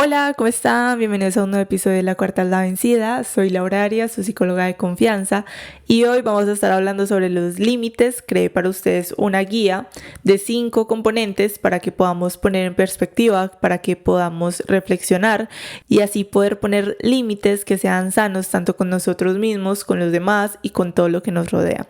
Hola, ¿cómo están? Bienvenidos a un nuevo episodio de La Cuarta es la Vencida. Soy Laura Arias, su psicóloga de confianza, y hoy vamos a estar hablando sobre los límites. Creé para ustedes una guía de 5 componentes para que podamos poner en perspectiva, para que podamos reflexionar y así poder poner límites que sean sanos tanto con nosotros mismos, con los demás y con todo lo que nos rodea.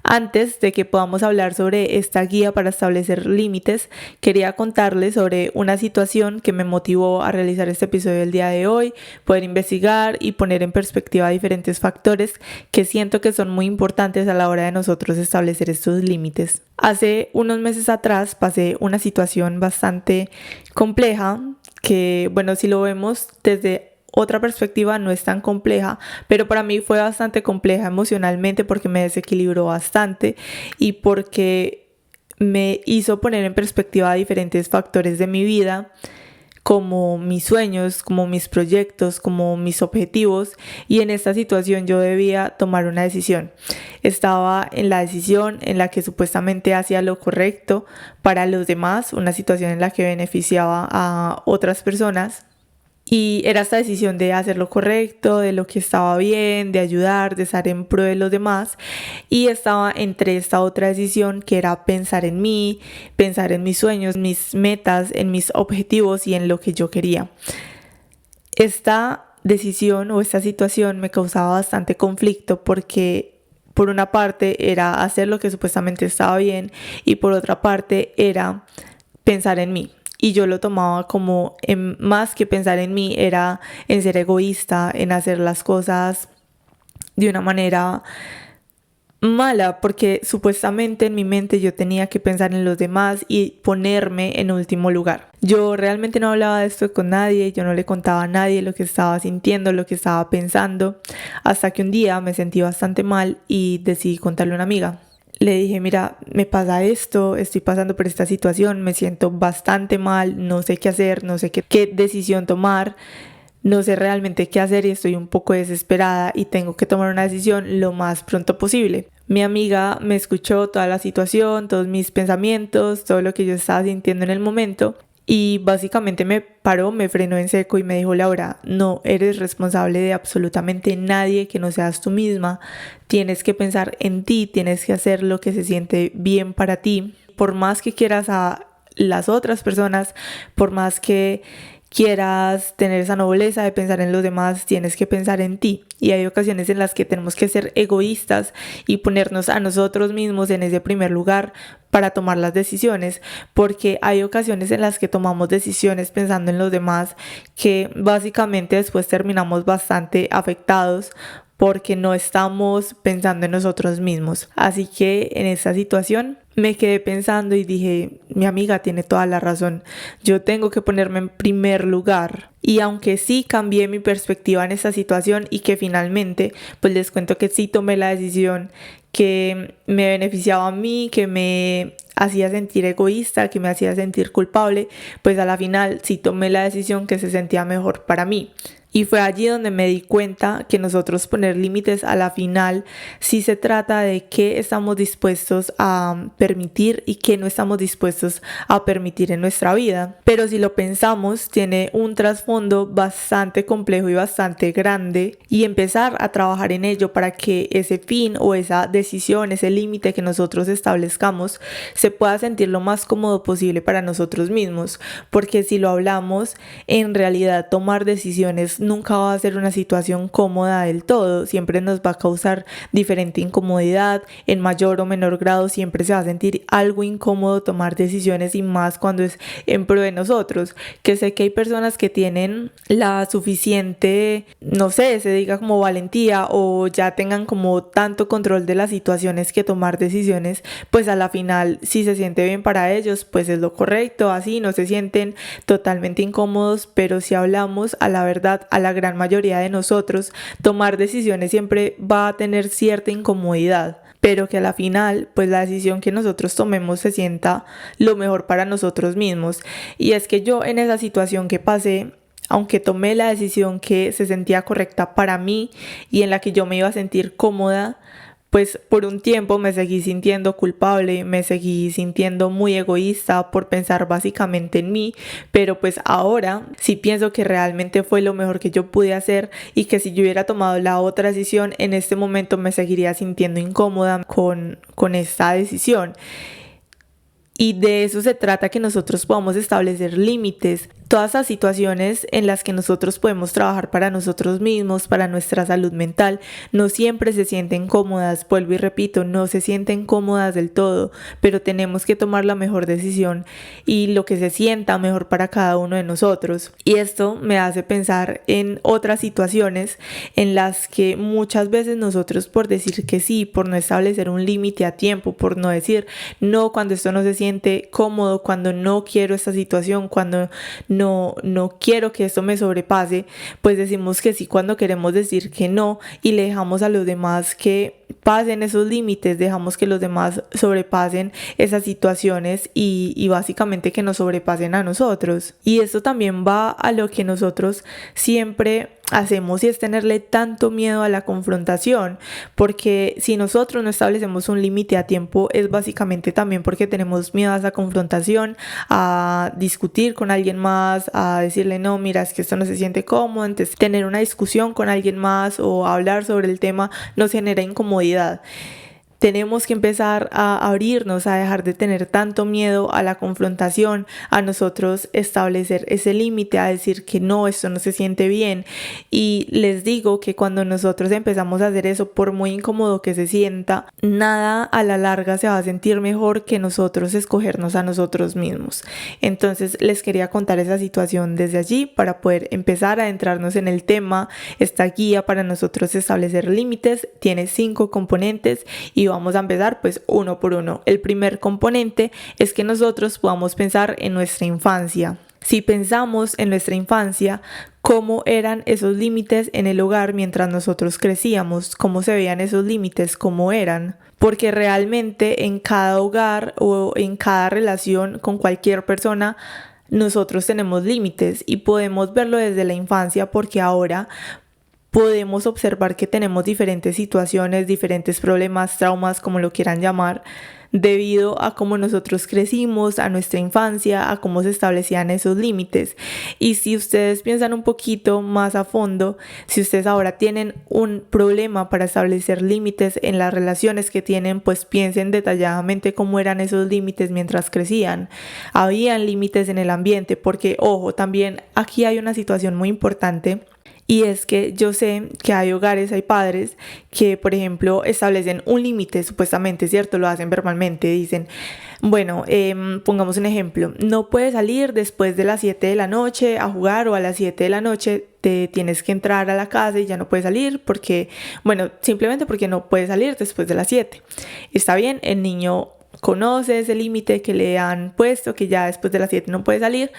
Antes de que podamos hablar sobre esta guía para establecer límites, quería contarles sobre una situación que me motivó a realizar este episodio del día de hoy, poder investigar y poner en perspectiva diferentes factores que siento que son muy importantes a la hora de nosotros establecer estos límites. Hace unos meses atrás pasé una situación bastante compleja que, si lo vemos desde otra perspectiva no es tan compleja, pero para mí fue bastante compleja emocionalmente porque me desequilibró bastante y porque me hizo poner en perspectiva diferentes factores de mi vida, como mis sueños, como mis proyectos, como mis objetivos, y en esta situación yo debía tomar una decisión. Estaba en la decisión en la que supuestamente hacía lo correcto para los demás, una situación en la que beneficiaba a otras personas. Y era esta decisión de hacer lo correcto, de lo que estaba bien, de ayudar, de estar en pro de los demás. Y estaba entre esta otra decisión que era pensar en mí, pensar en mis sueños, mis metas, en mis objetivos y en lo que yo quería. Esta decisión o esta situación me causaba bastante conflicto porque por una parte era hacer lo que supuestamente estaba bien y por otra parte era pensar en mí. Y yo lo tomaba como más que pensar en mí, era en ser egoísta, en hacer las cosas de una manera mala, porque supuestamente en mi mente yo tenía que pensar en los demás y ponerme en último lugar. Yo realmente no hablaba de esto con nadie, yo no le contaba a nadie lo que estaba sintiendo, lo que estaba pensando, hasta que un día me sentí bastante mal y decidí contarle a una amiga. Le dije, mira, me pasa esto, estoy pasando por esta situación, me siento bastante mal, no sé qué hacer, no sé qué decisión tomar, no sé realmente qué hacer y estoy un poco desesperada y tengo que tomar una decisión lo más pronto posible. Mi amiga me escuchó toda la situación, todos mis pensamientos, todo lo que yo estaba sintiendo en el momento. Y básicamente me paró, me frenó en seco y me dijo, Laura, no eres responsable de absolutamente nadie que no seas tú misma. Tienes que pensar en ti, tienes que hacer lo que se siente bien para ti. Por más que quieras a las otras personas, por más que quieras tener esa nobleza de pensar en los demás, tienes que pensar en ti. Y hay ocasiones en las que tenemos que ser egoístas y ponernos a nosotros mismos en ese primer lugar para tomar las decisiones, porque hay ocasiones en las que tomamos decisiones pensando en los demás que básicamente después terminamos bastante afectados porque no estamos pensando en nosotros mismos. Así que en esta situación me quedé pensando y dije, mi amiga tiene toda la razón, yo tengo que ponerme en primer lugar. Y aunque sí cambié mi perspectiva en esta situación y que finalmente, pues les cuento que sí tomé la decisión que me beneficiaba a mí, que me hacía sentir egoísta, que me hacía sentir culpable, pues a la final sí tomé la decisión que se sentía mejor para mí. Y fue allí donde me di cuenta que nosotros poner límites a la final sí se trata de qué estamos dispuestos a permitir y qué no estamos dispuestos a permitir en nuestra vida. Pero si lo pensamos, tiene un trasfondo bastante complejo y bastante grande, y empezar a trabajar en ello para que ese fin o esa decisión, ese límite que nosotros establezcamos, se pueda sentir lo más cómodo posible para nosotros mismos. Porque si lo hablamos, en realidad tomar decisiones nunca va a ser una situación cómoda del todo, siempre nos va a causar diferente incomodidad, en mayor o menor grado siempre se va a sentir algo incómodo tomar decisiones, y más cuando es en pro de nosotros, que sé que hay personas que tienen la suficiente, no sé, se diga como valentía, o ya tengan como tanto control de las situaciones que tomar decisiones, pues a la final si se siente bien para ellos, pues es lo correcto, así no se sienten totalmente incómodos. Pero si hablamos a la verdad, a la gran mayoría de nosotros, tomar decisiones siempre va a tener cierta incomodidad, pero que a la final, pues la decisión que nosotros tomemos se sienta lo mejor para nosotros mismos. Y es que yo en esa situación que pasé, aunque tomé la decisión que se sentía correcta para mí y en la que yo me iba a sentir cómoda, pues por un tiempo me seguí sintiendo culpable, me seguí sintiendo muy egoísta por pensar básicamente en mí, pero pues ahora sí pienso que realmente fue lo mejor que yo pude hacer y que si yo hubiera tomado la otra decisión, en este momento me seguiría sintiendo incómoda con esta decisión. Y de eso se trata, que nosotros podamos establecer límites. Todas las situaciones en las que nosotros podemos trabajar para nosotros mismos, para nuestra salud mental, no siempre se sienten cómodas, vuelvo y repito, no se sienten cómodas del todo, pero tenemos que tomar la mejor decisión y lo que se sienta mejor para cada uno de nosotros. Y esto me hace pensar en otras situaciones en las que muchas veces nosotros, por decir que sí, por no establecer un límite a tiempo, por no decir no cuando esto no se siente cómodo, cuando no quiero esta situación, cuando no quiero que esto me sobrepase, pues decimos que sí cuando queremos decir que no y le dejamos a los demás que pasen esos límites, dejamos que los demás sobrepasen esas situaciones y básicamente que nos sobrepasen a nosotros. Y esto también va a lo que nosotros siempre hacemos, y es tenerle tanto miedo a la confrontación, porque si nosotros no establecemos un límite a tiempo es básicamente también porque tenemos miedo a esa confrontación, a discutir con alguien más, a decirle no, mira, es que esto no se siente cómodo. Entonces tener una discusión con alguien más o hablar sobre el tema nos genera incomodidad. Tenemos que empezar a abrirnos, a dejar de tener tanto miedo a la confrontación, a nosotros establecer ese límite, a decir que no, esto no se siente bien. Y les digo que cuando nosotros empezamos a hacer eso, por muy incómodo que se sienta, nada a la larga se va a sentir mejor que nosotros escogernos a nosotros mismos. Entonces les quería contar esa situación desde allí para poder empezar a adentrarnos en el tema. Esta guía para nosotros establecer límites tiene 5 componentes y vamos a empezar pues uno por uno. El primer componente es que nosotros podamos pensar en nuestra infancia. Si pensamos en nuestra infancia, cómo eran esos límites en el hogar mientras nosotros crecíamos, cómo se veían esos límites, cómo eran. Porque realmente en cada hogar o en cada relación con cualquier persona, nosotros tenemos límites y podemos verlo desde la infancia, porque ahora podemos observar que tenemos diferentes situaciones, diferentes problemas, traumas, como lo quieran llamar, debido a cómo nosotros crecimos, a nuestra infancia, a cómo se establecían esos límites. Y si ustedes piensan un poquito más a fondo, si ustedes ahora tienen un problema para establecer límites en las relaciones que tienen, pues piensen detalladamente cómo eran esos límites mientras crecían. Habían límites en el ambiente, porque ojo, también aquí hay una situación muy importante. Y es que yo sé que hay hogares, hay padres que, por ejemplo, establecen un límite, supuestamente, ¿cierto? Lo hacen verbalmente, dicen, bueno, pongamos un ejemplo, no puedes salir después de las 7 de la noche a jugar, o a las 7 de la noche te tienes que entrar a la casa y ya no puedes salir porque, bueno, simplemente porque no puedes salir después de las 7. Está bien, el niño conoce ese límite que le han puesto, que ya después de las 7 no puede salir,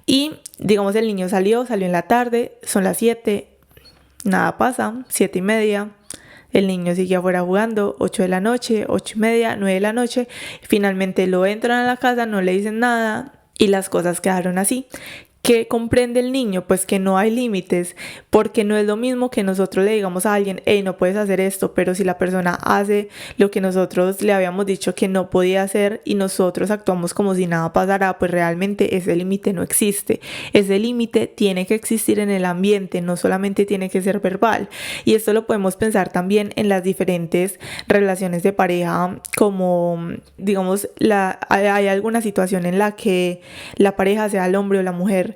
y digamos el niño salió en la tarde, son las 7, nada pasa, 7:30, el niño sigue afuera jugando, 8 de la noche, 8:30, 9 de la noche, finalmente lo entran a la casa, no le dicen nada y las cosas quedaron así. ¿Qué comprende el niño? Pues que no hay límites, porque no es lo mismo que nosotros le digamos a alguien, hey, no puedes hacer esto, pero si la persona hace lo que nosotros le habíamos dicho que no podía hacer y nosotros actuamos como si nada pasara, pues realmente ese límite no existe. Ese límite tiene que existir en el ambiente, no solamente tiene que ser verbal. Y esto lo podemos pensar también en las diferentes relaciones de pareja, como digamos, hay alguna situación en la que la pareja, sea el hombre o la mujer,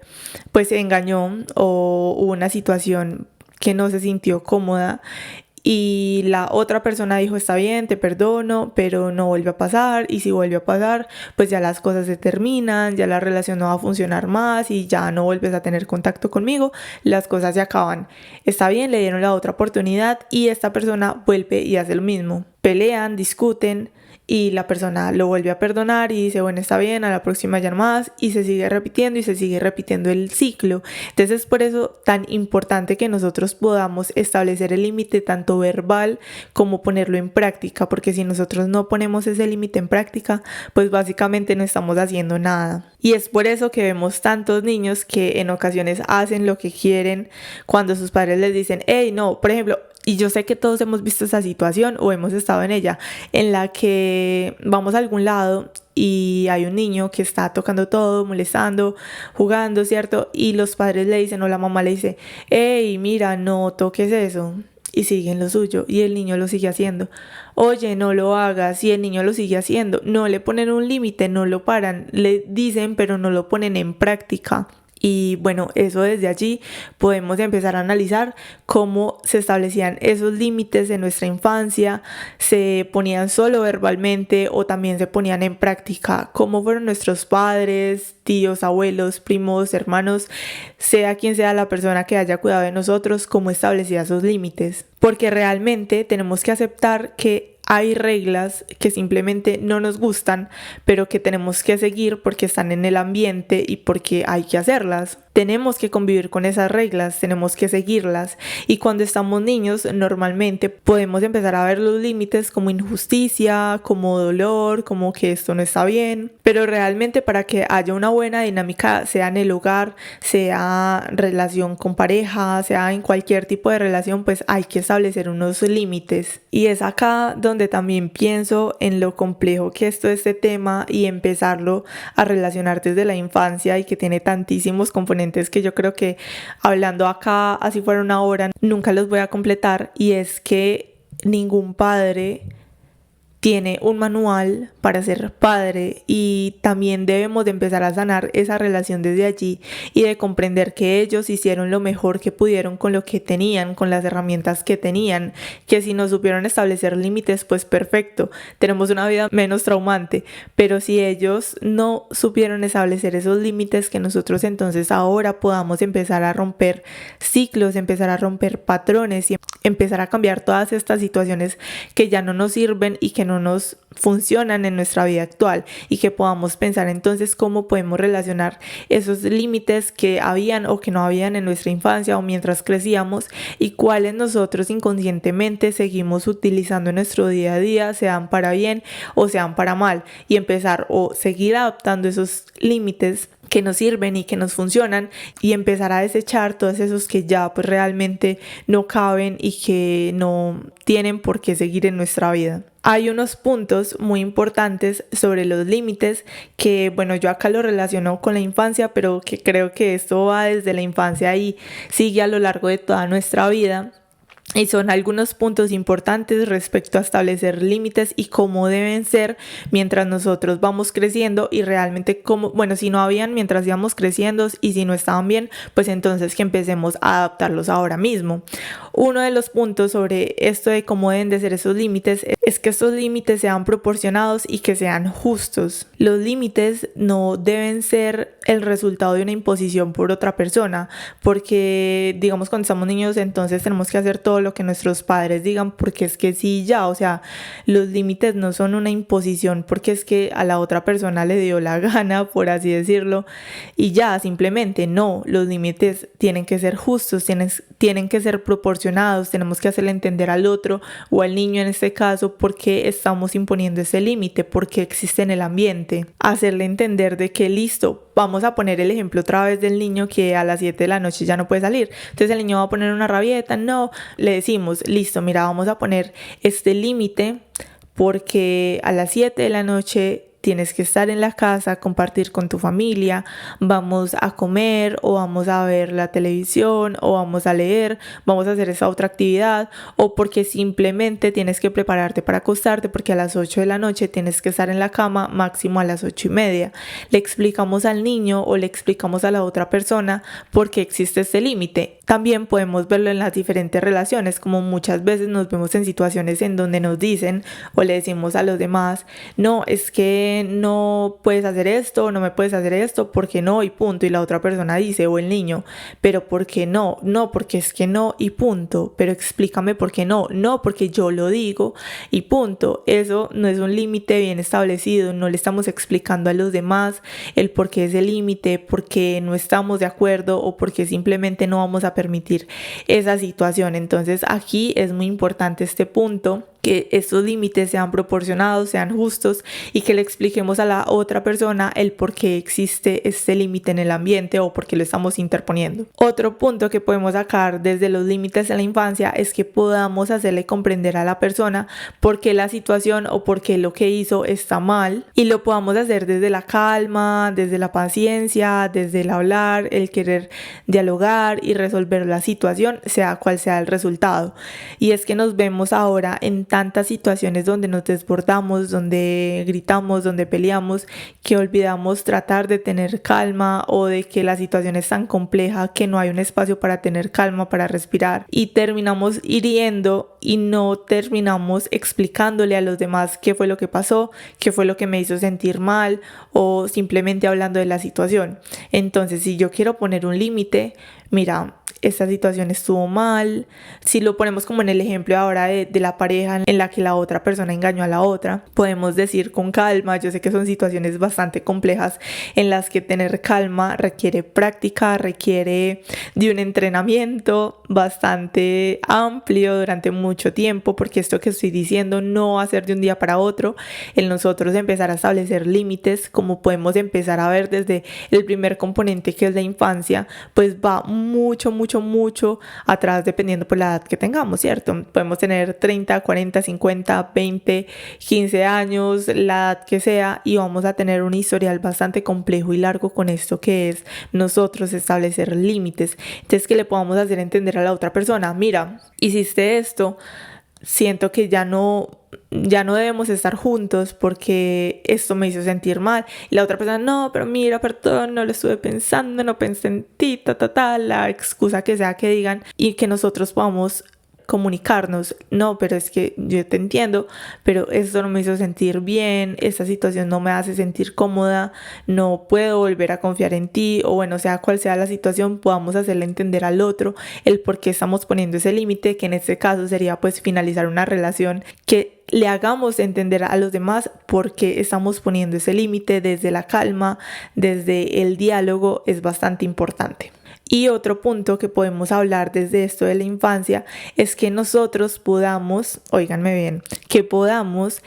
pues se engañó o hubo una situación que no se sintió cómoda y la otra persona dijo, está bien, te perdono, pero no vuelve a pasar, y si vuelve a pasar, pues ya las cosas se terminan, ya la relación no va a funcionar más y ya no vuelves a tener contacto conmigo, las cosas se acaban. Está bien, le dieron la otra oportunidad y esta persona vuelve y hace lo mismo. Pelean, discuten y la persona lo vuelve a perdonar y dice, bueno, está bien, a la próxima ya no más, y se sigue repitiendo y se sigue repitiendo el ciclo. Entonces es por eso tan importante que nosotros podamos establecer el límite tanto verbal como ponerlo en práctica, porque si nosotros no ponemos ese límite en práctica, pues básicamente no estamos haciendo nada. Y es por eso que vemos tantos niños que en ocasiones hacen lo que quieren cuando sus padres les dicen, hey, no, por ejemplo, y yo sé que todos hemos visto esa situación o hemos estado en ella, en la que vamos a algún lado y hay un niño que está tocando todo, molestando, jugando, ¿cierto? Y los padres le dicen o la mamá le dice, hey, mira, no toques eso. Y siguen lo suyo y el niño lo sigue haciendo. Oye, no lo hagas, y el niño lo sigue haciendo. No le ponen un límite, no lo paran, le dicen pero no lo ponen en práctica. Y bueno, eso desde allí podemos empezar a analizar cómo se establecían esos límites en nuestra infancia, se ponían solo verbalmente o también se ponían en práctica, cómo fueron nuestros padres, tíos, abuelos, primos, hermanos, sea quien sea la persona que haya cuidado de nosotros, cómo establecía esos límites. Porque realmente tenemos que aceptar que hay reglas que simplemente no nos gustan, pero que tenemos que seguir porque están en el ambiente y porque hay que hacerlas. Tenemos que convivir con esas reglas, tenemos que seguirlas. Y cuando estamos niños, normalmente podemos empezar a ver los límites como injusticia, como dolor, como que esto no está bien. Pero realmente para que haya una buena dinámica, sea en el hogar, sea relación con pareja, sea en cualquier tipo de relación, pues hay que establecer unos límites. Y es acá donde también pienso en lo complejo que es todo este tema y empezarlo a relacionar desde la infancia y que tiene tantísimos componentes que yo creo que hablando acá, así fuera una hora, nunca los voy a completar. Y es que ningún padre tiene un manual para ser padre y también debemos de empezar a sanar esa relación desde allí y de comprender que ellos hicieron lo mejor que pudieron con lo que tenían, con las herramientas que tenían, que si no supieron establecer límites, pues perfecto, tenemos una vida menos traumante, pero si ellos no supieron establecer esos límites, que nosotros entonces ahora podamos empezar a romper ciclos, empezar a romper patrones y empezar a cambiar todas estas situaciones que ya no nos sirven y que no nos funcionan en nuestra vida actual, y que podamos pensar entonces cómo podemos relacionar esos límites que habían o que no habían en nuestra infancia o mientras crecíamos, y cuáles nosotros inconscientemente seguimos utilizando en nuestro día a día, sean para bien o sean para mal, y empezar o seguir adaptando esos límites que nos sirven y que nos funcionan, y empezar a desechar todos esos que ya pues realmente no caben y que no tienen por qué seguir en nuestra vida. Hay unos puntos muy importantes sobre los límites que, bueno, yo acá lo relaciono con la infancia, pero que creo que esto va desde la infancia y sigue a lo largo de toda nuestra vida. Y son algunos puntos importantes respecto a establecer límites y cómo deben ser mientras nosotros vamos creciendo, y realmente cómo, bueno, si no habían mientras íbamos creciendo y si no estaban bien, pues entonces que empecemos a adaptarlos ahora mismo. Uno de los puntos sobre esto de cómo deben de ser esos límites es que estos límites sean proporcionados y que sean justos. Los límites no deben ser el resultado de una imposición por otra persona, porque digamos cuando estamos niños entonces tenemos que hacer todo lo que nuestros padres digan porque es que sí, ya, o sea, los límites no son una imposición porque es que a la otra persona le dio la gana, por así decirlo, y ya, simplemente no, los límites tienen que ser justos, tienen que ser proporcionados, tenemos que hacerle entender al otro o al niño en este caso por qué estamos imponiendo ese límite, por qué existe en el ambiente, hacerle entender de que listo, vamos a poner el ejemplo otra vez del niño que a las 7 de la noche ya no puede salir, entonces el niño va a poner una rabieta, no, le decimos, listo, mira, vamos a poner este límite porque a las 7 de la noche tienes que estar en la casa, compartir con tu familia, vamos a comer o vamos a ver la televisión o vamos a leer, vamos a hacer esa otra actividad, o porque simplemente tienes que prepararte para acostarte porque a las 8 de la noche tienes que estar en la cama, máximo a las 8:30. Le explicamos al niño o le explicamos a la otra persona por qué existe este límite. También podemos verlo en las diferentes relaciones, como muchas veces nos vemos en situaciones en donde nos dicen o le decimos a los demás, no, es que no puedes hacer esto, no me puedes hacer esto, ¿por qué no? Y punto. Y la otra persona dice, o el niño, pero ¿por qué no? No, porque es que no y punto. Pero explícame por qué no. No, porque yo lo digo y punto. Eso no es un límite bien establecido. No le estamos explicando a los demás el por qué es el límite, por qué no estamos de acuerdo o por qué simplemente no vamos a permitir esa situación. Entonces aquí es muy importante este punto que estos límites sean proporcionados, sean justos y que le expliquemos a la otra persona el por qué existe este límite en el ambiente o por qué lo estamos interponiendo. Otro punto que podemos sacar desde los límites en la infancia es que podamos hacerle comprender a la persona por qué la situación o por qué lo que hizo está mal, y lo podamos hacer desde la calma, desde la paciencia, desde el hablar, el querer dialogar y resolver la situación, sea cual sea el resultado. Y es que nos vemos ahora en tantas situaciones donde nos desbordamos, donde gritamos, donde peleamos, que olvidamos tratar de tener calma, o de que la situación es tan compleja que no hay un espacio para tener calma, para respirar, y terminamos hiriendo y no terminamos explicándole a los demás qué fue lo que pasó, qué fue lo que me hizo sentir mal, o simplemente hablando de la situación. Entonces, si yo quiero poner un límite, mira, esta situación estuvo mal. Si lo ponemos como en el ejemplo ahora de la pareja en la que la otra persona engañó a la otra, podemos decir con calma. Yo sé que son situaciones bastante complejas en las que tener calma requiere práctica, requiere de un entrenamiento bastante amplio durante mucho tiempo, porque esto que estoy diciendo no va a ser de un día para otro. El nosotros empezar a establecer límites, como podemos empezar a ver desde el primer componente, que es la infancia, pues va mucho atrás, dependiendo por la edad que tengamos, ¿cierto? Podemos tener 30, 40, 50, 20, 15 años, la edad que sea, y vamos a tener un historial bastante complejo y largo con esto que es nosotros establecer límites. Entonces, que le podamos hacer entender a la otra persona, mira, hiciste esto, siento que ya no debemos estar juntos porque esto me hizo sentir mal. Y la otra persona, no, pero mira, perdón, no lo estuve pensando, no pensé en ti, la excusa que sea que digan, y que nosotros podamos comunicarnos, no, pero es que yo te entiendo, pero esto no me hizo sentir bien, esta situación no me hace sentir cómoda, no puedo volver a confiar en ti, o bueno, sea cual sea la situación, podamos hacerle entender al otro el por qué estamos poniendo ese límite, que en este caso sería pues finalizar una relación, que le hagamos entender a los demás por qué estamos poniendo ese límite desde la calma, desde el diálogo, es bastante importante. Y otro punto que podemos hablar desde esto de la infancia es que nosotros podamos, óiganme bien, que podamos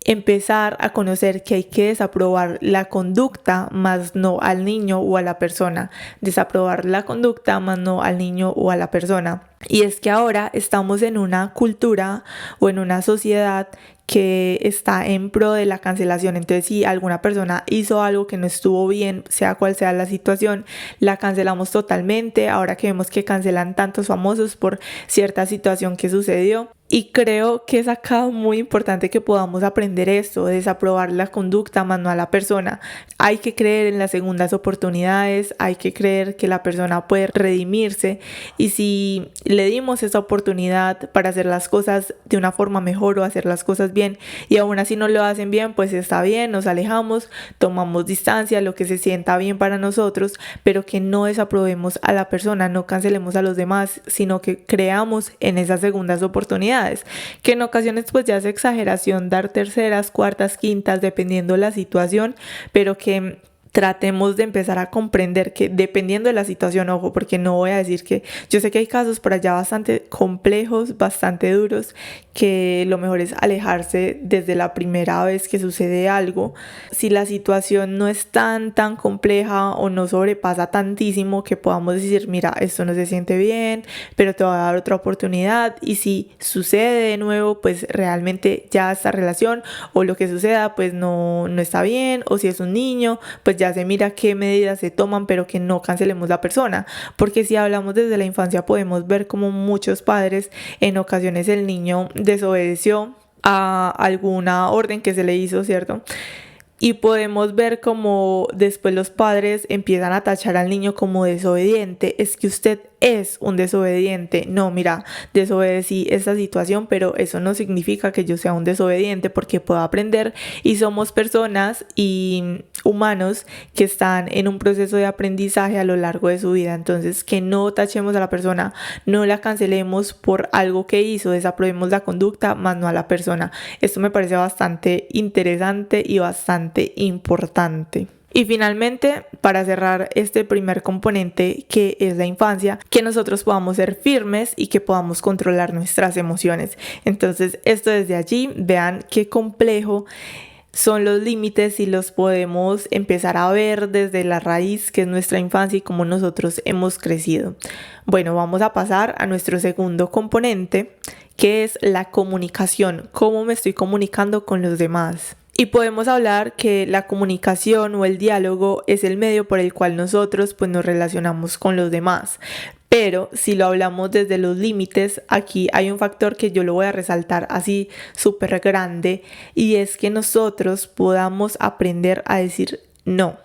empezar a conocer que hay que desaprobar la conducta, más no al niño o a la persona. Desaprobar la conducta, más no al niño o a la persona. Y es que ahora estamos en una cultura o en una sociedad que está en pro de la cancelación. Entonces, si alguna persona hizo algo que no estuvo bien, sea cual sea la situación, la cancelamos totalmente. Ahora que vemos que cancelan tantos famosos por cierta situación que sucedió. Y creo que es acá muy importante que podamos aprender esto, desaprobar la conducta, más no a la persona. Hay que creer en las segundas oportunidades, hay que creer que la persona puede redimirse, y si le dimos esa oportunidad para hacer las cosas de una forma mejor o hacer las cosas bien, y aún así no lo hacen bien, pues está bien, nos alejamos, tomamos distancia, lo que se sienta bien para nosotros, pero que no desaprobemos a la persona, no cancelemos a los demás, sino que creamos en esas segundas oportunidades. Que en ocasiones pues ya es exageración dar terceras, cuartas, quintas, dependiendo de la situación, pero que tratemos de empezar a comprender que dependiendo de la situación, ojo, porque no voy a decir que, yo sé que hay casos por allá bastante complejos, bastante duros, que lo mejor es alejarse desde la primera vez que sucede algo. Si la situación no es tan compleja o no sobrepasa tantísimo, que podamos decir, mira, esto no se siente bien, pero te voy a dar otra oportunidad, y si sucede de nuevo, pues realmente ya esta relación o lo que suceda pues no está bien, o si es un niño, pues ya se mira qué medidas se toman, pero que no cancelemos la persona, porque si hablamos desde la infancia podemos ver como muchos padres, en ocasiones el niño desobedeció a alguna orden que se le hizo, ¿cierto? Y podemos ver como después los padres empiezan a tachar al niño como desobediente. Es que usted es un desobediente. No, mira, desobedecí esta situación, pero eso no significa que yo sea un desobediente, porque puedo aprender, y somos personas y humanos que están en un proceso de aprendizaje a lo largo de su vida. Entonces, que no tachemos a la persona, no la cancelemos por algo que hizo, desaprobemos la conducta, más no a la persona. Esto me parece bastante interesante y bastante importante. Y finalmente, para cerrar este primer componente que es la infancia, que nosotros podamos ser firmes y que podamos controlar nuestras emociones. Entonces, esto desde allí, vean qué complejo son los límites y los podemos empezar a ver desde la raíz que es nuestra infancia y cómo nosotros hemos crecido. Bueno, vamos a pasar a nuestro segundo componente, que es la comunicación. ¿Cómo me estoy comunicando con los demás? Y podemos hablar que la comunicación o el diálogo es el medio por el cual nosotros nos relacionamos con los demás. Pero si lo hablamos desde los límites, aquí hay un factor que yo lo voy a resaltar así súper grande, y es que nosotros podamos aprender a decir no.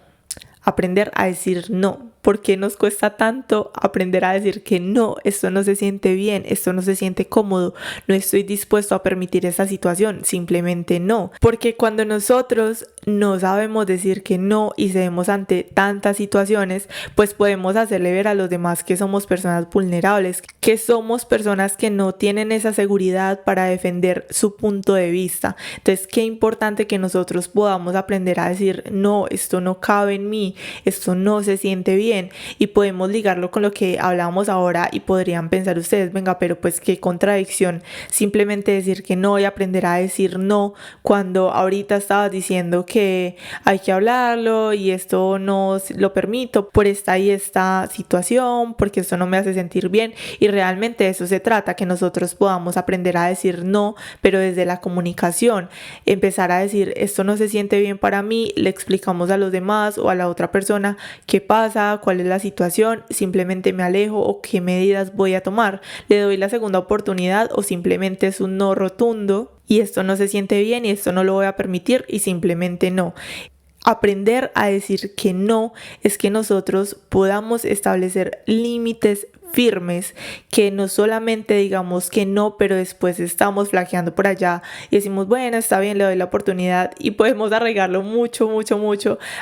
Aprender a decir no. ¿Por qué nos cuesta tanto aprender a decir que no? Esto no se siente bien, esto no se siente cómodo, no estoy dispuesto a permitir esa situación, simplemente no. Porque cuando nosotros no sabemos decir que no y cedemos ante tantas situaciones, pues podemos hacerle ver a los demás que somos personas vulnerables, que somos personas que no tienen esa seguridad para defender su punto de vista. Entonces, qué importante que nosotros podamos aprender a decir no, esto no cabe en mí, esto no se siente bien. Y podemos ligarlo con lo que hablábamos ahora y podrían pensar ustedes, venga, pero pues qué contradicción simplemente decir que no y aprender a decir no cuando ahorita estabas diciendo que hay que hablarlo y esto no lo permito por esta y esta situación, porque esto no me hace sentir bien. Y realmente de eso se trata, que nosotros podamos aprender a decir no, pero desde la comunicación, empezar a decir esto no se siente bien para mí, le explicamos a los demás o a la otra persona qué pasa, cuál es la situación, simplemente me alejo o qué medidas voy a tomar, le doy la segunda oportunidad o simplemente es un no rotundo y esto no se siente bien y esto no lo voy a permitir y simplemente no. Aprender a decir que no es que nosotros podamos establecer límites firmes, que no solamente digamos que no, pero después estamos flaqueando por allá y decimos, bueno, está bien, le doy la oportunidad, y podemos arraigarlo mucho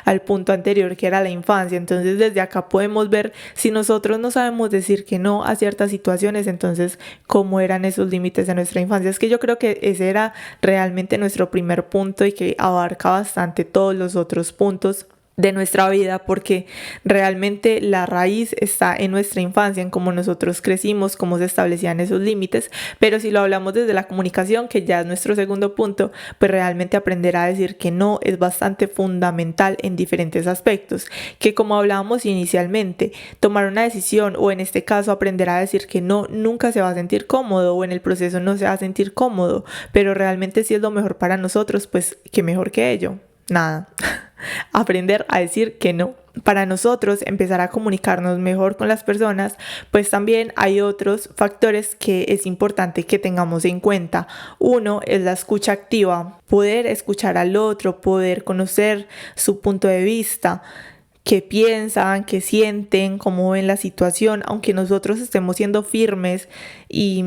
al punto anterior que era la infancia. Entonces desde acá podemos ver, si nosotros no sabemos decir que no a ciertas situaciones, entonces cómo eran esos límites de nuestra infancia. Es que yo creo que ese era realmente nuestro primer punto y que abarca bastante todos los otros puntos de nuestra vida, porque realmente la raíz está en nuestra infancia, en cómo nosotros crecimos, cómo se establecían esos límites. Pero si lo hablamos desde la comunicación, que ya es nuestro segundo punto, pues realmente aprender a decir que no es bastante fundamental en diferentes aspectos, que como hablábamos inicialmente, tomar una decisión o en este caso aprender a decir que no nunca se va a sentir cómodo o en el proceso no se va a sentir cómodo, pero realmente si es lo mejor para nosotros, pues qué mejor que ello. Nada. Aprender a decir que no. Para nosotros empezar a comunicarnos mejor con las personas, pues también hay otros factores que es importante que tengamos en cuenta. Uno es la escucha activa, poder escuchar al otro, poder conocer su punto de vista, qué piensan, qué sienten, cómo ven la situación, aunque nosotros estemos siendo firmes y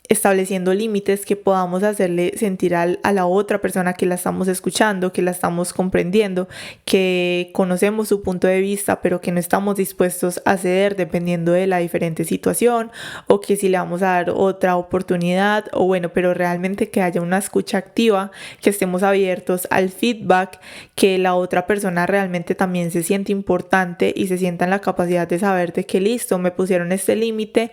estableciendo límites, que podamos hacerle sentir a la otra persona que la estamos escuchando, que la estamos comprendiendo, que conocemos su punto de vista, pero que no estamos dispuestos a ceder dependiendo de la diferente situación, o que si le vamos a dar otra oportunidad, o bueno, pero realmente que haya una escucha activa, que estemos abiertos al feedback, que la otra persona realmente también se siente importante y se sienta en la capacidad de saber de que listo, me pusieron este límite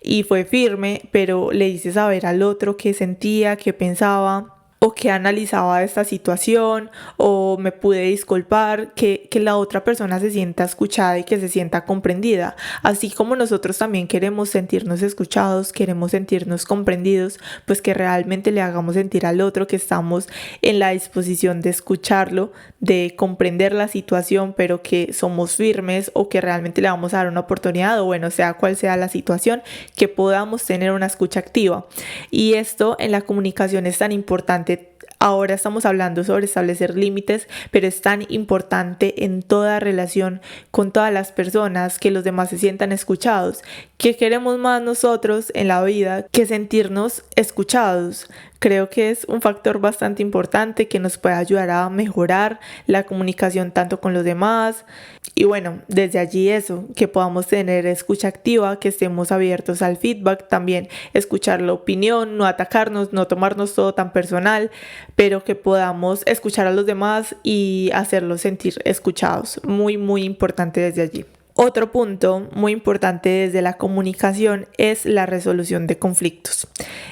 y fue firme, pero le hice saber al otro qué sentía, qué pensaba o que analizaba esta situación, o me pude disculpar, que la otra persona se sienta escuchada y que se sienta comprendida. Así como nosotros también queremos sentirnos escuchados, queremos sentirnos comprendidos, pues que realmente le hagamos sentir al otro que estamos en la disposición de escucharlo, de comprender la situación, pero que somos firmes o que realmente le vamos a dar una oportunidad, o bueno, sea cual sea la situación, que podamos tener una escucha activa. Y esto en la comunicación es tan importante. Ahora estamos hablando sobre establecer límites, pero es tan importante en toda relación con todas las personas que los demás se sientan escuchados. ¿Qué queremos más nosotros en la vida que sentirnos escuchados? Creo que es un factor bastante importante que nos puede ayudar a mejorar la comunicación tanto con los demás y bueno, desde allí eso, que podamos tener escucha activa, que estemos abiertos al feedback, también escuchar la opinión, no atacarnos, no tomarnos todo tan personal, pero que podamos escuchar a los demás y hacerlos sentir escuchados. Muy, muy importante desde allí. Otro punto muy importante desde la comunicación es la resolución de conflictos.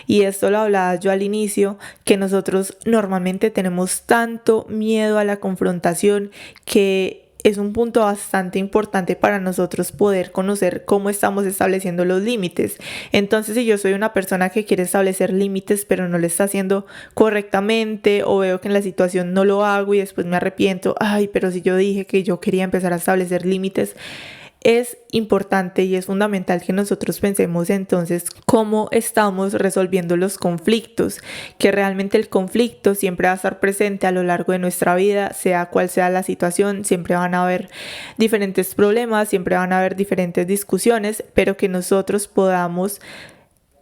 Y esto lo hablaba yo al inicio, que nosotros normalmente tenemos tanto miedo a la confrontación que es un punto bastante importante para nosotros poder conocer cómo estamos estableciendo los límites. Entonces, si yo soy una persona que quiere establecer límites pero no lo está haciendo correctamente o veo que en la situación no lo hago y después me arrepiento, pero si yo dije que yo quería empezar a establecer límites, es importante y es fundamental que nosotros pensemos entonces cómo estamos resolviendo los conflictos, que realmente el conflicto siempre va a estar presente a lo largo de nuestra vida, sea cual sea la situación, siempre van a haber diferentes problemas, siempre van a haber diferentes discusiones, pero que nosotros podamos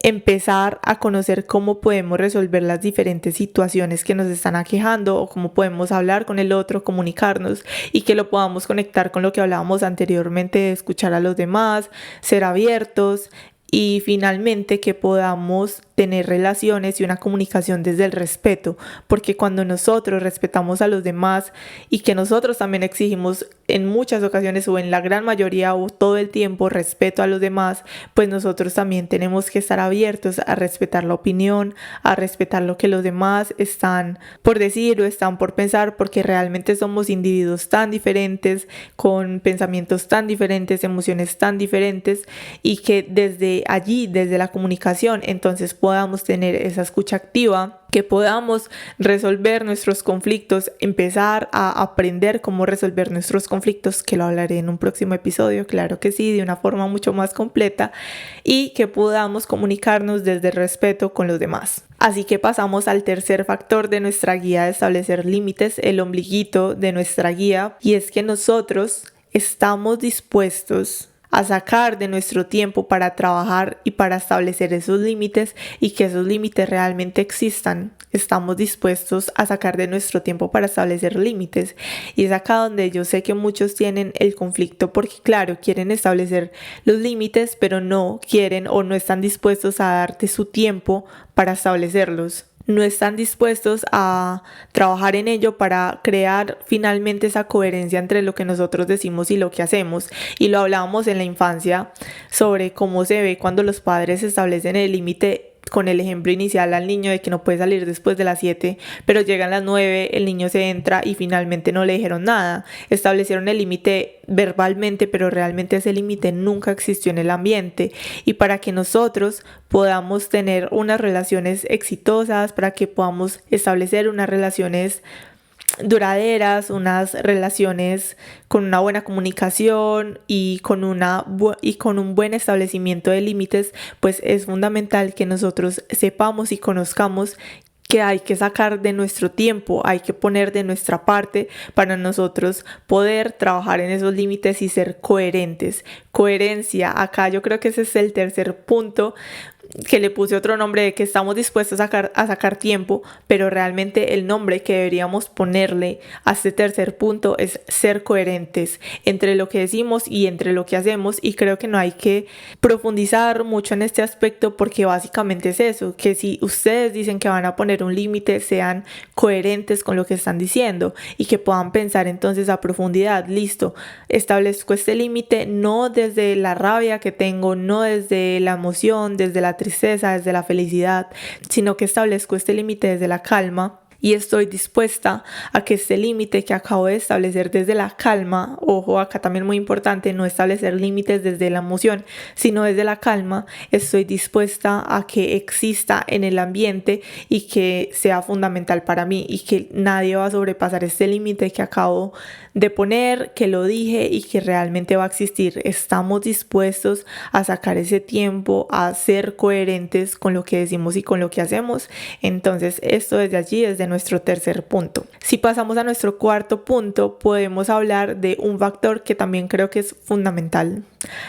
empezar a conocer cómo podemos resolver las diferentes situaciones que nos están aquejando o cómo podemos hablar con el otro, comunicarnos y que lo podamos conectar con lo que hablábamos anteriormente de escuchar a los demás, ser abiertos y finalmente que podamos tener relaciones y una comunicación desde el respeto, porque cuando nosotros respetamos a los demás y que nosotros también exigimos en muchas ocasiones o en la gran mayoría o todo el tiempo respeto a los demás, pues nosotros también tenemos que estar abiertos a respetar la opinión, a respetar lo que los demás están por decir o están por pensar, porque realmente somos individuos tan diferentes, con pensamientos tan diferentes, emociones tan diferentes y que desde allí, desde la comunicación, entonces podamos tener esa escucha activa, que podamos resolver nuestros conflictos, empezar a aprender cómo resolver nuestros conflictos, que lo hablaré en un próximo episodio, claro que sí, de una forma mucho más completa, y que podamos comunicarnos desde el respeto con los demás. Así que pasamos al tercer factor de nuestra guía de establecer límites, el ombliguito de nuestra guía, y es que nosotros estamos dispuestos a sacar de nuestro tiempo para trabajar y para establecer esos límites y que esos límites realmente existan. Estamos dispuestos a sacar de nuestro tiempo para establecer límites y es acá donde yo sé que muchos tienen el conflicto porque claro, quieren establecer los límites pero no quieren o no están dispuestos a darte su tiempo para establecerlos. No están dispuestos a trabajar en ello para crear finalmente esa coherencia entre lo que nosotros decimos y lo que hacemos. Y lo hablábamos en la infancia sobre cómo se ve cuando los padres establecen el límite con el ejemplo inicial al niño de que no puede salir después de las 7, pero llegan las 9, el niño se entra y finalmente no le dijeron nada. Establecieron el límite verbalmente, pero realmente ese límite nunca existió en el ambiente. Y para que nosotros podamos tener unas relaciones exitosas, para que podamos establecer unas relaciones duraderas, unas relaciones con una buena comunicación y con un buen establecimiento de límites, pues es fundamental que nosotros sepamos y conozcamos que hay que sacar de nuestro tiempo, hay que poner de nuestra parte para nosotros poder trabajar en esos límites y ser coherentes. Coherencia, acá yo creo que ese es el tercer punto que le puse otro nombre de que estamos dispuestos a sacar tiempo, pero realmente el nombre que deberíamos ponerle a este tercer punto es ser coherentes entre lo que decimos y entre lo que hacemos, y creo que no hay que profundizar mucho en este aspecto porque básicamente es eso, que si ustedes dicen que van a poner un límite, sean coherentes con lo que están diciendo y que puedan pensar entonces a profundidad, listo, establezco este límite no desde la rabia que tengo, no desde la emoción, desde la tristeza, desde la felicidad, sino que establezco este límite desde la calma y estoy dispuesta a que este límite que acabo de establecer desde la calma, ojo, acá también muy importante, no establecer límites desde la emoción, sino desde la calma, estoy dispuesta a que exista en el ambiente y que sea fundamental para mí y que nadie va a sobrepasar este límite que acabo de poner, que lo dije y que realmente va a existir. Estamos dispuestos a sacar ese tiempo, a ser coherentes con lo que decimos y con lo que hacemos. Entonces, esto desde allí, desde nuestro tercer punto. Si pasamos a nuestro cuarto punto, podemos hablar de un factor que también creo que es fundamental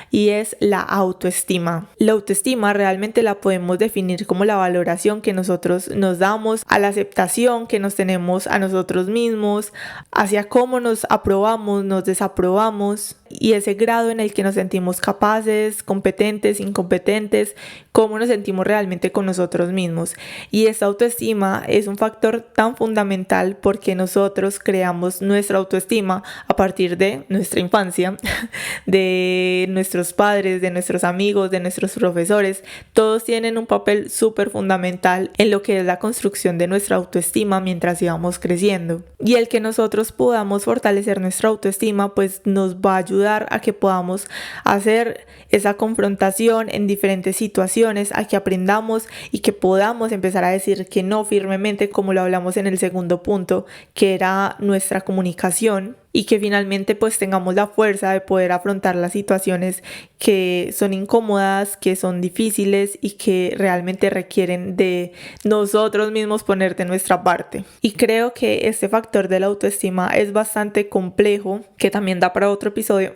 y es la autoestima. La autoestima realmente la podemos definir como la valoración que nosotros nos damos, a la aceptación que nos tenemos a nosotros mismos, hacia cómo nos aprobamos, nos desaprobamos y ese grado en el que nos sentimos capaces, competentes, incompetentes, cómo nos sentimos realmente con nosotros mismos. Y esta autoestima es un factor tan fundamental porque nosotros creamos nuestra autoestima a partir de nuestra infancia, de nuestros padres, de nuestros amigos, de nuestros profesores. Todos tienen un papel súper fundamental en lo que es la construcción de nuestra autoestima mientras íbamos creciendo. Y el que nosotros podamos fortalecer nuestra autoestima pues nos va a ayudar a que podamos hacer esa confrontación en diferentes situaciones, a que aprendamos y que podamos empezar a decir que no firmemente, como lo hablamos en el segundo punto, que era nuestra comunicación, y que finalmente pues tengamos la fuerza de poder afrontar las situaciones que son incómodas, que son difíciles y que realmente requieren de nosotros mismos poner de nuestra parte. Y creo que este factor de la autoestima es bastante complejo, que también da para otro episodio,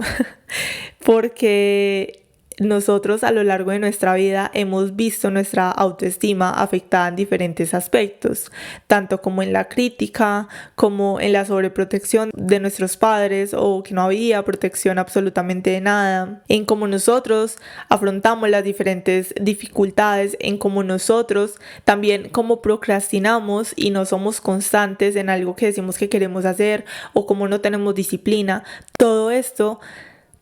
porque nosotros a lo largo de nuestra vida hemos visto nuestra autoestima afectada en diferentes aspectos, tanto como en la crítica, como en la sobreprotección de nuestros padres o que no había protección absolutamente de nada, en cómo nosotros afrontamos las diferentes dificultades, en cómo nosotros también cómo procrastinamos y no somos constantes en algo que decimos que queremos hacer o cómo no tenemos disciplina. Todo esto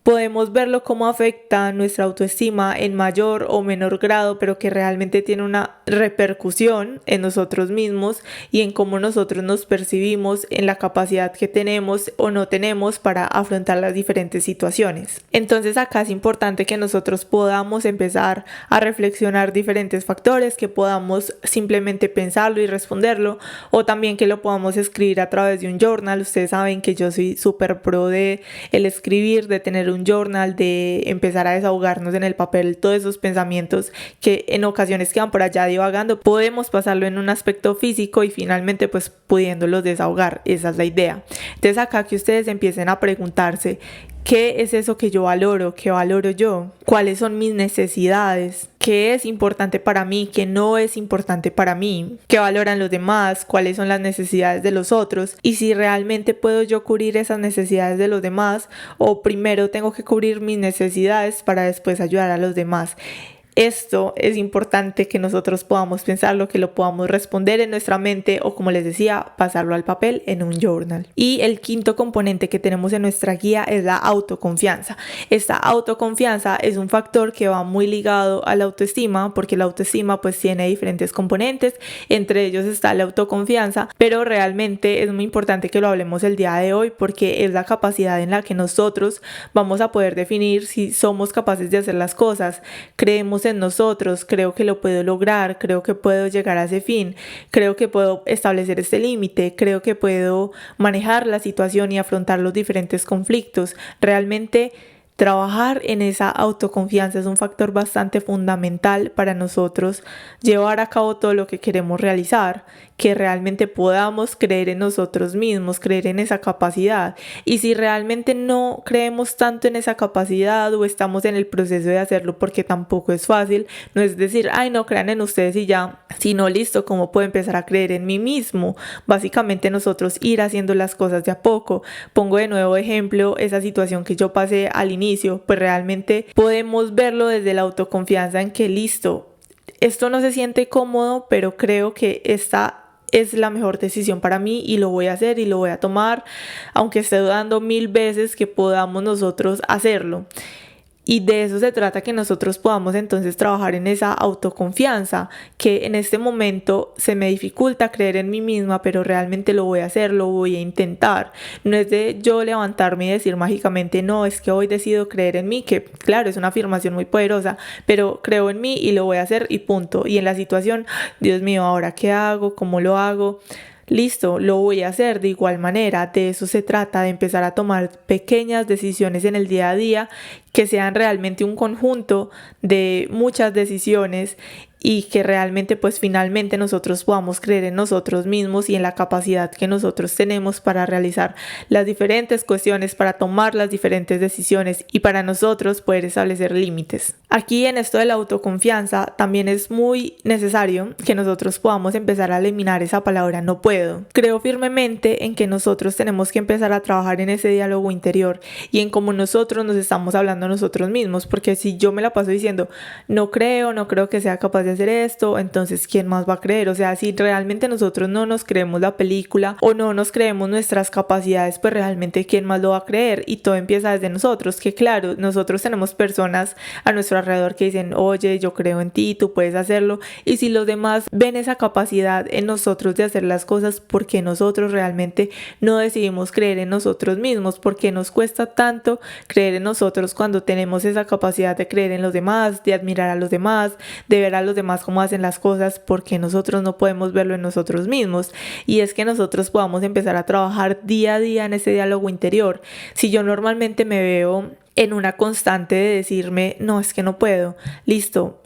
podemos verlo cómo afecta nuestra autoestima en mayor o menor grado, pero que realmente tiene una repercusión en nosotros mismos y en cómo nosotros nos percibimos, en la capacidad que tenemos o no tenemos para afrontar las diferentes situaciones. Entonces acá es importante que nosotros podamos empezar a reflexionar diferentes factores, que podamos simplemente pensarlo y responderlo, o también que lo podamos escribir a través de un journal. Ustedes saben que yo soy súper pro de el escribir, de tener un journal, de empezar a desahogarnos en el papel todos esos pensamientos que en ocasiones quedan por allá divagando. Podemos pasarlo en un aspecto físico y finalmente pues pudiéndolos desahogar. Esa es la idea. Entonces acá que ustedes empiecen a preguntarse: ¿qué es eso que yo valoro? ¿Qué valoro yo? ¿Cuáles son mis necesidades? ¿Qué es importante para mí? ¿Qué no es importante para mí? ¿Qué valoran los demás? ¿Cuáles son las necesidades de los otros? Y si realmente puedo yo cubrir esas necesidades de los demás, o primero tengo que cubrir mis necesidades para después ayudar a los demás. Esto es importante que nosotros podamos pensarlo, que lo podamos responder en nuestra mente o, como les decía, pasarlo al papel en un journal. Y el quinto componente que tenemos en nuestra guía es la autoconfianza. Esta autoconfianza es un factor que va muy ligado a la autoestima, porque la autoestima pues tiene diferentes componentes, entre ellos está la autoconfianza, pero realmente es muy importante que lo hablemos el día de hoy porque es la capacidad en la que nosotros vamos a poder definir si somos capaces de hacer las cosas. Creemos en nosotros, creo que lo puedo lograr, creo que puedo llegar a ese fin, creo que puedo establecer este límite, creo que puedo manejar la situación y afrontar los diferentes conflictos. Realmente trabajar en esa autoconfianza es un factor bastante fundamental para nosotros llevar a cabo todo lo que queremos realizar, que realmente podamos creer en nosotros mismos, creer en esa capacidad. Y si realmente no creemos tanto en esa capacidad o estamos en el proceso de hacerlo, porque tampoco es fácil, no es decir, ay, no crean en ustedes y ya, sino listo, ¿cómo puedo empezar a creer en mí mismo? Básicamente nosotros ir haciendo las cosas de a poco. Pongo de nuevo ejemplo esa situación que yo pasé al inicio, pues realmente podemos verlo desde la autoconfianza en que listo, esto no se siente cómodo, pero creo que esta es la mejor decisión para mí y lo voy a hacer y lo voy a tomar, aunque esté dudando 1000 veces que podamos nosotros hacerlo. Y de eso se trata, que nosotros podamos entonces trabajar en esa autoconfianza, que en este momento se me dificulta creer en mí misma, pero realmente lo voy a hacer, lo voy a intentar. No es de yo levantarme y decir mágicamente, no, es que hoy decido creer en mí, que claro, es una afirmación muy poderosa, pero creo en mí y lo voy a hacer y punto. Y en la situación, Dios mío, ¿ahora qué hago? ¿Cómo lo hago? Listo, lo voy a hacer de igual manera. De eso se trata, de empezar a tomar pequeñas decisiones en el día a día que sean realmente un conjunto de muchas decisiones y que realmente pues finalmente nosotros podamos creer en nosotros mismos y en la capacidad que nosotros tenemos para realizar las diferentes cuestiones, para tomar las diferentes decisiones y para nosotros poder establecer límites. Aquí en esto de la autoconfianza también es muy necesario que nosotros podamos empezar a eliminar esa palabra no puedo. Creo firmemente en que nosotros tenemos que empezar a trabajar en ese diálogo interior y en cómo nosotros nos estamos hablando a nosotros mismos, porque si yo me la paso diciendo no creo que sea capaz de hacer esto, entonces ¿quién más va a creer? O sea, si realmente nosotros no nos creemos la película o no nos creemos nuestras capacidades, pues realmente ¿quién más lo va a creer? Y todo empieza desde nosotros, que claro, nosotros tenemos personas a nuestro alrededor que dicen, oye, yo creo en ti, tú puedes hacerlo, y si los demás ven esa capacidad en nosotros de hacer las cosas, ¿por qué nosotros realmente no decidimos creer en nosotros mismos? ¿Por qué nos cuesta tanto creer en nosotros cuando tenemos esa capacidad de creer en los demás, de admirar a los demás, de ver a los demás cómo hacen las cosas? Porque nosotros no podemos verlo en nosotros mismos. Y es que nosotros podamos empezar a trabajar día a día en ese diálogo interior. Si yo normalmente me veo en una constante de decirme, no, es que no puedo, listo,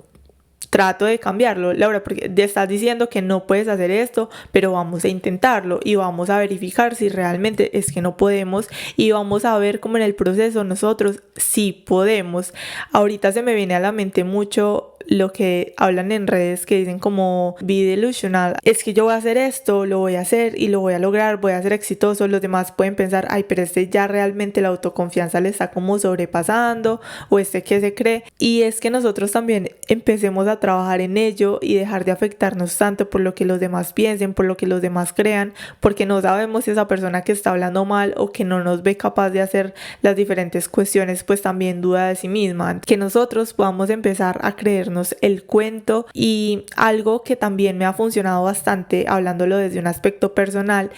trato de cambiarlo, Laura, porque te estás diciendo que no puedes hacer esto, pero vamos a intentarlo y vamos a verificar si realmente es que no podemos y vamos a ver cómo en el proceso nosotros sí podemos. Ahorita se me viene a la mente mucho lo que hablan en redes que dicen como be delusional, es que yo voy a hacer esto, lo voy a hacer y lo voy a lograr, voy a ser exitoso. Los demás pueden pensar, ay, pero ya realmente la autoconfianza le está como sobrepasando, o que se cree. Y es que nosotros también empecemos a trabajar en ello y dejar de afectarnos tanto por lo que los demás piensen, por lo que los demás crean, porque no sabemos si esa persona que está hablando mal o que no nos ve capaz de hacer las diferentes cuestiones, pues también duda de sí misma. Que nosotros podamos empezar a creernos el cuento. Y algo que también me ha funcionado bastante, hablándolo desde un aspecto personal,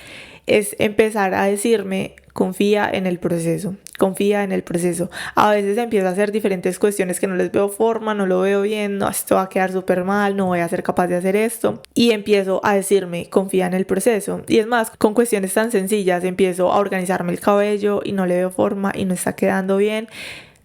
es empezar a decirme, confía en el proceso, confía en el proceso. A veces empiezo a hacer diferentes cuestiones que no les veo forma, no lo veo bien, no, esto va a quedar súper mal, no voy a ser capaz de hacer esto, y empiezo a decirme, confía en el proceso. Y es más, con cuestiones tan sencillas, empiezo a organizarme el cabello y no le veo forma y no está quedando bien.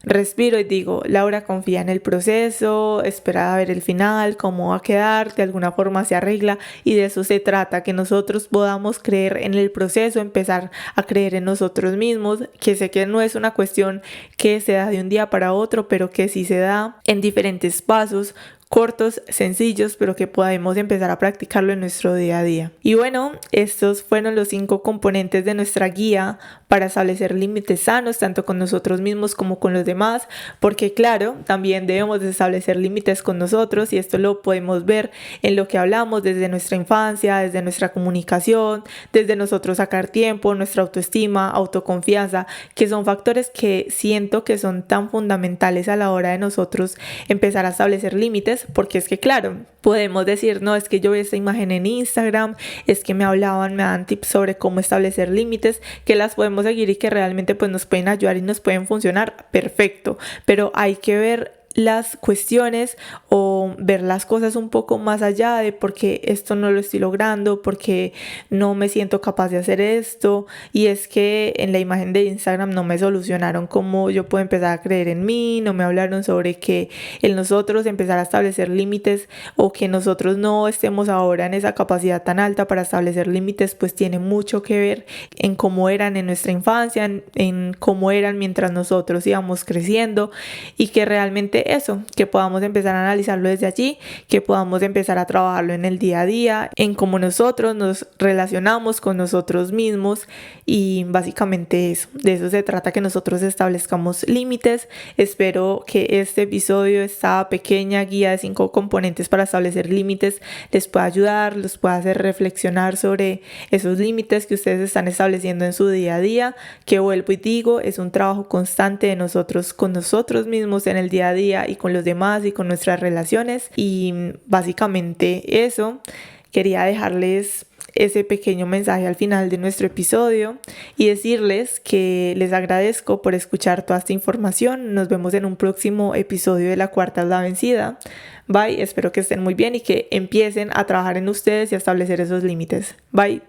Respiro y digo, Laura, confía en el proceso, espera a ver el final, cómo va a quedar, de alguna forma se arregla. Y de eso se trata, que nosotros podamos creer en el proceso, empezar a creer en nosotros mismos, que sé que no es una cuestión que se da de un día para otro, pero que sí se da en diferentes pasos, cortos, sencillos, pero que podemos empezar a practicarlo en nuestro día a día. Y bueno, estos fueron los 5 componentes de nuestra guía para establecer límites sanos, tanto con nosotros mismos como con los demás, porque claro, también debemos de establecer límites con nosotros, y esto lo podemos ver en lo que hablamos desde nuestra infancia, desde nuestra comunicación, desde nosotros sacar tiempo, nuestra autoestima, autoconfianza, que son factores que siento que son tan fundamentales a la hora de nosotros empezar a establecer límites. Porque es que claro, podemos decir, no, es que yo vi esta imagen en Instagram, es que me dan tips sobre cómo establecer límites, que las podemos seguir y que realmente pues nos pueden ayudar y nos pueden funcionar, perfecto, pero hay que ver las cuestiones o ver las cosas un poco más allá de por qué esto no lo estoy logrando, porque no me siento capaz de hacer esto. Y es que en la imagen de Instagram no me solucionaron cómo yo puedo empezar a creer en mí, no me hablaron sobre que el nosotros empezar a establecer límites, o que nosotros no estemos ahora en esa capacidad tan alta para establecer límites, pues tiene mucho que ver en cómo eran en nuestra infancia, en cómo eran mientras nosotros íbamos creciendo, y que realmente eso, que podamos empezar a analizarlo desde allí, que podamos empezar a trabajarlo en el día a día, en cómo nosotros nos relacionamos con nosotros mismos. Y básicamente eso, de eso se trata, que nosotros establezcamos límites. Espero que este episodio, esta pequeña guía de 5 componentes para establecer límites, les pueda ayudar, los pueda hacer reflexionar sobre esos límites que ustedes están estableciendo en su día a día, que vuelvo y digo, es un trabajo constante de nosotros con nosotros mismos en el día a día y con los demás y con nuestras relaciones. Y básicamente eso, quería dejarles ese pequeño mensaje al final de nuestro episodio y decirles que les agradezco por escuchar toda esta información. Nos vemos en un próximo episodio de La Cuarta es la Vencida. Bye, espero que estén muy bien y que empiecen a trabajar en ustedes y a establecer esos límites. Bye.